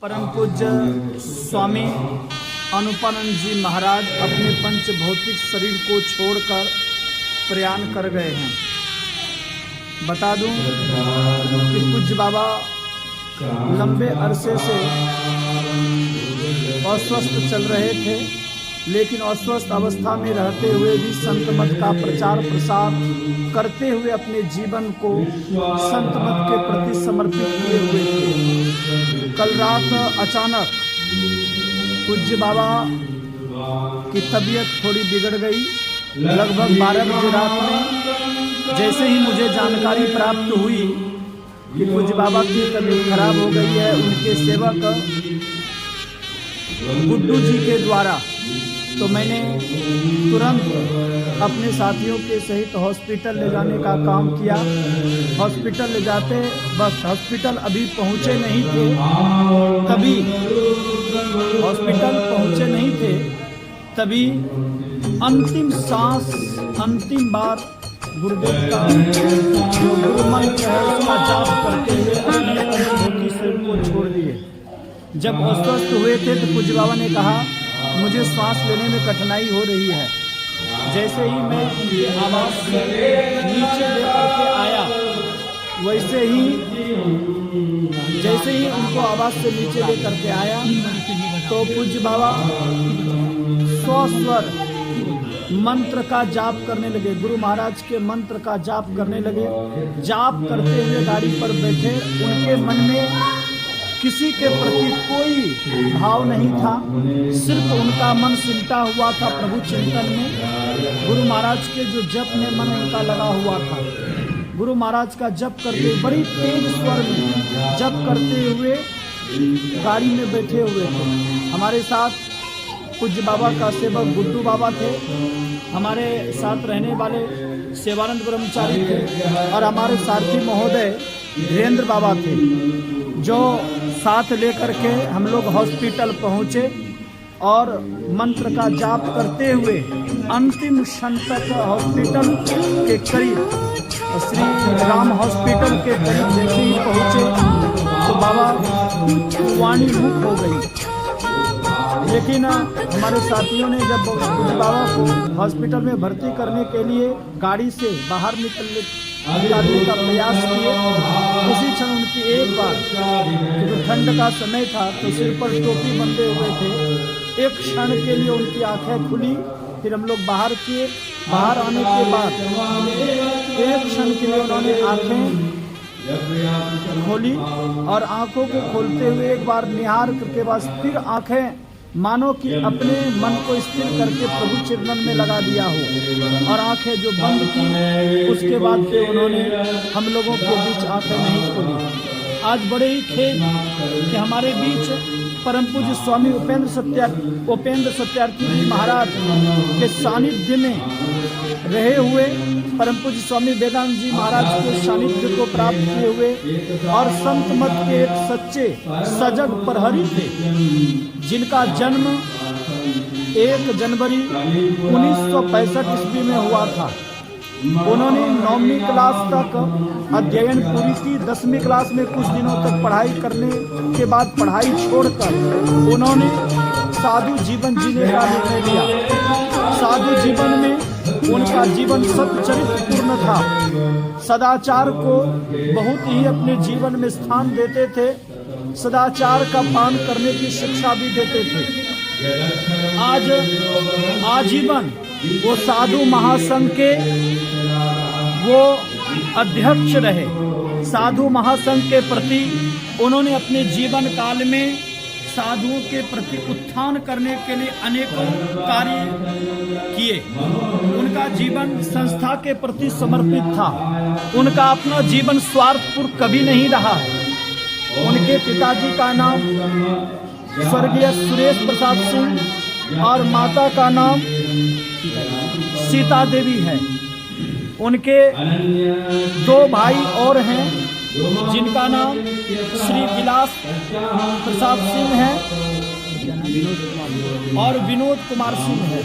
परम पूज्य स्वामी अनुपानंद जी महाराज अपने पंच भौतिक शरीर को छोड़कर प्रयाण कर गए हैं। बता दूं कि पूज्य बाबा लंबे अरसे से अस्वस्थ चल रहे थे, लेकिन अस्वस्थ अवस्था में रहते हुए भी संत मत का प्रचार प्रसार करते हुए अपने जीवन को संत मत के प्रति समर्पित किए हुए थे। कल रात अचानक पूज्य बाबा की तबीयत थोड़ी बिगड़ गई। लगभग 12 बजे रात में जैसे ही मुझे जानकारी प्राप्त हुई कि पूज्य बाबा की तबीयत खराब हो गई है, उनके सेवक गुड्डू जी के द्वारा, तो मैंने तुरंत अपने साथियों के सहित हॉस्पिटल ले जाने का काम किया। हॉस्पिटल ले जाते बस हॉस्पिटल अभी पहुंचे नहीं थे, तभी हॉस्पिटल पहुंचे नहीं थे तभी अंतिम सांस, अंतिम बार गुरुदेव का जो गुरुमंत्र है उसका जाप करते हुए अपने पंचभौतिक शरीर को छोड़ दिए। जब अस्वस्थ हुए थे तो पूज्य बाबा ने कहा, मुझे सांस लेने में कठिनाई हो रही है। जैसे ही मैं उनकी आवाज़ से नीचे लेकर के आया, वैसे ही जैसे ही उनको आवाज़ से नीचे लेकर के आया तो पूज्य बाबा स्वस्वर मंत्र का जाप करने लगे, गुरु महाराज के मंत्र का जाप करने लगे। जाप करते हुए गाड़ी पर बैठे, उनके मन में किसी के प्रति कोई भाव नहीं था, सिर्फ उनका मन सिमटा हुआ था प्रभु चिंतन में। गुरु महाराज के जो जप में मन उनका लगा हुआ था। गुरु महाराज का जप करते बड़ी तेज स्वर में जप करते हुए गाड़ी में बैठे हुए थे। हमारे साथ पूज्य बाबा का सेवक गुड्डू बाबा थे, हमारे साथ रहने वाले सेवानंद ब्रह्मचारी थे और हमारे सारथी महोदय वीरेंद्र बाबा थे, जो साथ लेकर के हम लोग हॉस्पिटल पहुँचे और मंत्र का जाप करते हुए अंतिम क्षण तक हॉस्पिटल के करीब, श्री राम हॉस्पिटल के करीब जैसे ही पहुँचे तो बाबा वाणी मुक्त हो गई। लेकिन हमारे साथियों ने जब बाबा को हॉस्पिटल में भर्ती करने के लिए गाड़ी से बाहर निकालने का प्रयास किए, उसी क्षण उनकी एक बार, क्योंकि ठंड का समय था तो सिर पर टोपी बंधे हुए थे, एक क्षण के लिए उनकी आंखें खुली। फिर हम लोग बाहर किए, बाहर आने के बाद एक क्षण के लिए उन्होंने आंखें खोली और आंखों को खोलते हुए एक बार निहार करके बाद फिर आंखें मानो कि अपने मन को स्थिर करके प्रभु चरणन में लगा दिया हो और आंखें जो बंद की, उसके बाद फिर उन्होंने हम लोगों के बीच आंखें नहीं खोली। आज बड़े ही खेद कि हमारे बीच परम पूज्य स्वामी उपेंद्र सत्यार्थी जी महाराज के सानिध्य में रहे हुए, परम पूज्य स्वामी वेदांत जी महाराज के सानिध्य को प्राप्त किए हुए और संत मत के एक सच्चे सजग प्रहरी थे, जिनका जन्म 1 जनवरी 1965 ईस्वी में हुआ था। उन्होंने 9वीं क्लास तक अध्ययन पूरी की। 10वीं क्लास में कुछ दिनों तक पढ़ाई करने के बाद पढ़ाई छोड़कर उन्होंने साधु जीवन जीने का निर्णय लिया। साधु जीवन में उनका जीवन सच्चरित्र पूर्ण था। सदाचार को बहुत ही अपने जीवन में स्थान देते थे, सदाचार का पान करने की शिक्षा भी देते थे। आज आजीवन वो साधु महासंघ के वो अध्यक्ष रहे। साधु महासंघ के प्रति उन्होंने अपने जीवन काल में साधुओं के प्रति उत्थान करने के लिए अनेकों कार्य किए। उनका जीवन संस्था के प्रति समर्पित था। उनका अपना जीवन स्वार्थपूर्ण कभी नहीं रहा। उनके पिताजी का नाम स्वर्गीय सुरेश प्रसाद सिंह और माता का नाम सीता देवी है। उनके 2 भाई और हैं, जिनका नाम श्री विलास प्रसाद सिंह है और विनोद कुमार सिंह है।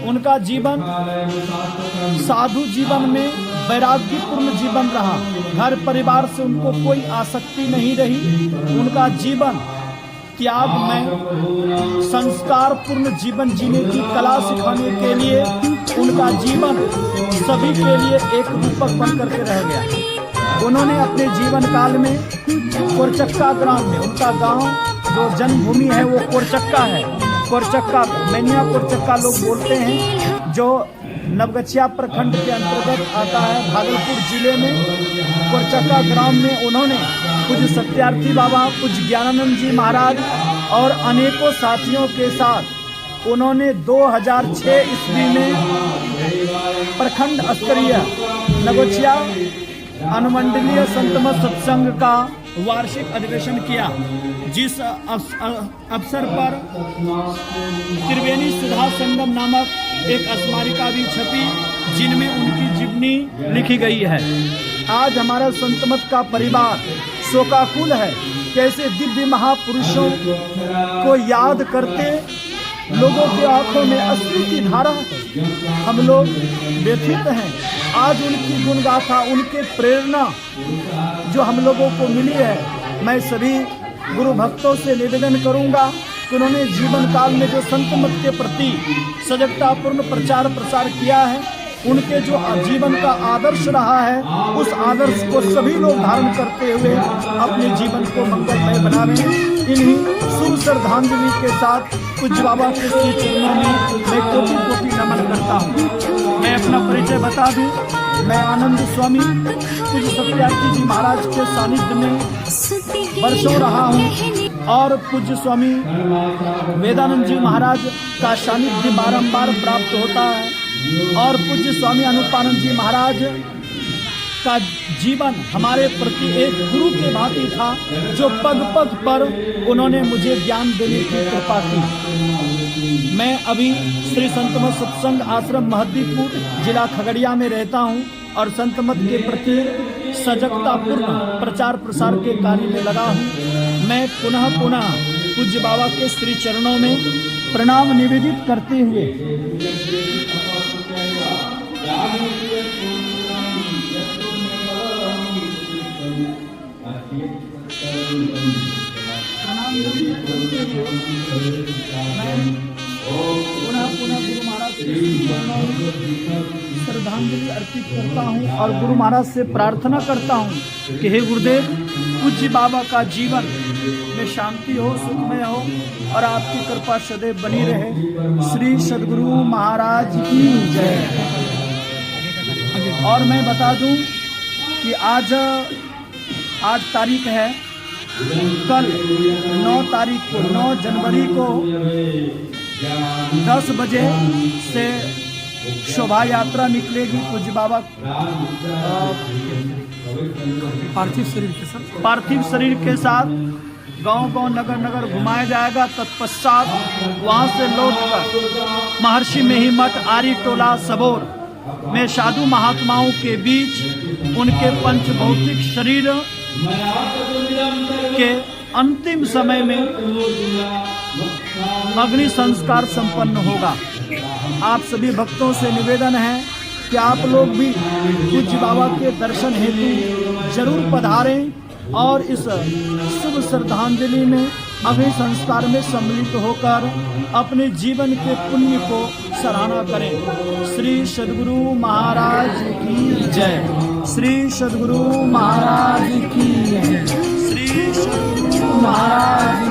उनका जीवन साधु जीवन में वैराग्यपूर्ण जीवन रहा। घर परिवार से उनको कोई आसक्ति नहीं रही। उनका जीवन त्यागमय संस्कारपूर्ण जीवन जीने की कला सिखाने के लिए उनका जीवन सभी के लिए एक रूपक बनकर के रह गया। उन्होंने अपने जीवन काल में कोरचक्का ग्राम में, उनका गांव जो जन्मभूमि है वो कोरचक्का है, कोरचक्का मैनिया कोरचक्का लोग बोलते हैं, जो नवगछिया प्रखंड के अंतर्गत आता है, भागलपुर जिले में कोरचक्का ग्राम में उन्होंने कुछ सत्यार्थी बाबा, कुछ ज्ञानानंद जी महाराज और अनेकों साथियों के साथ उन्होंने 2006 ईस्वी में प्रखंड स्तरीय नवगछिया अनुमंडलीय संतमत सत्संग का वार्षिक अधिवेशन किया, जिस अवसर पर त्रिवेणी सुधा संगम नामक एक स्मारिका भी छपी, जिनमें उनकी जीवनी लिखी गई है। आज हमारा संतमत का परिवार शोकाकुल है। कैसे दिव्य महापुरुषों को याद करते लोगों की आंखों में अश्रु की धारा है। हम लोग व्यथित हैं। आज उनकी गुणगाथा, उनके प्रेरणा जो हम लोगों को मिली है, मैं सभी गुरु भक्तों से निवेदन करूंगा कि उन्होंने जीवन काल में जो संतमत के प्रति सजगतापूर्ण प्रचार प्रसार किया है, उनके जो जीवन का आदर्श रहा है, उस आदर्श को सभी लोग धारण करते हुए अपने जीवन को मंगलमय बनावें। इन्हीं शुभ श्रद्धांजलि के साथ पूज्य बाबा के श्री चरणों में मैं कोटि कोटि नमन करता हूँ। मैं अपना परिचय बता दूं, मैं आनंद स्वामी पूज्य सत्यार्थी जी महाराज के सानिध्य में वर्षों रहा हूँ और पूज्य स्वामी वेदानंद जी महाराज का सानिध्य बारंबार प्राप्त होता है और पूज्य स्वामी अनुपानंद जी महाराज का जीवन हमारे प्रति एक गुरु के भांति था, जो पग पग पर उन्होंने मुझे ज्ञान देने की कृपा की। मैं अभी श्री संतमत सत्संग आश्रम महदीपुर जिला खगड़िया में रहता हूं और संतमत के प्रति सजगतापूर्ण प्रचार प्रसार के कार्य में लगा हूं। मैं पुनः पुनः पूज्य बाबा के श्री चरणों में प्रणाम निवेदित करते हुए पुनः गुरु महाराज श्रद्धांजलि अर्पित करता हूँ और गुरु महाराज से प्रार्थना करता हूँ कि हे गुरुदेव, पूज्य बाबा का जीवन में शांति हो, सुखमय हो और आपकी कृपा सदैव बनी रहे। श्री सद्गुरु महाराज की जय। और मैं बता दूं कि आज तारीख है, कल 9 तारीख को 9 जनवरी को 10 बजे से शोभा यात्रा निकलेगी। पूज्य बाबा पार्थिव शरीर के साथ गांव-गांव नगर नगर घुमाया जाएगा। तत्पश्चात वहां से लौटकर महर्षि मेहिमठ आरी टोला सबोर में साधु महात्माओं के बीच उनके पंचभौतिक शरीर के अंतिम समय में अग्नि संस्कार संपन्न होगा। आप सभी भक्तों से निवेदन है कि आप लोग भी पूज्य बाबा के दर्शन हेतु जरूर पधारें और इस शुभ श्रद्धांजलि में अग्नि संस्कार में सम्मिलित होकर अपने जीवन के पुण्य को सराहना करें। श्री सद्गुरु महाराज की जय। श्री सद्गुरु महाराज की जय। श्री सद्गुरु महाराज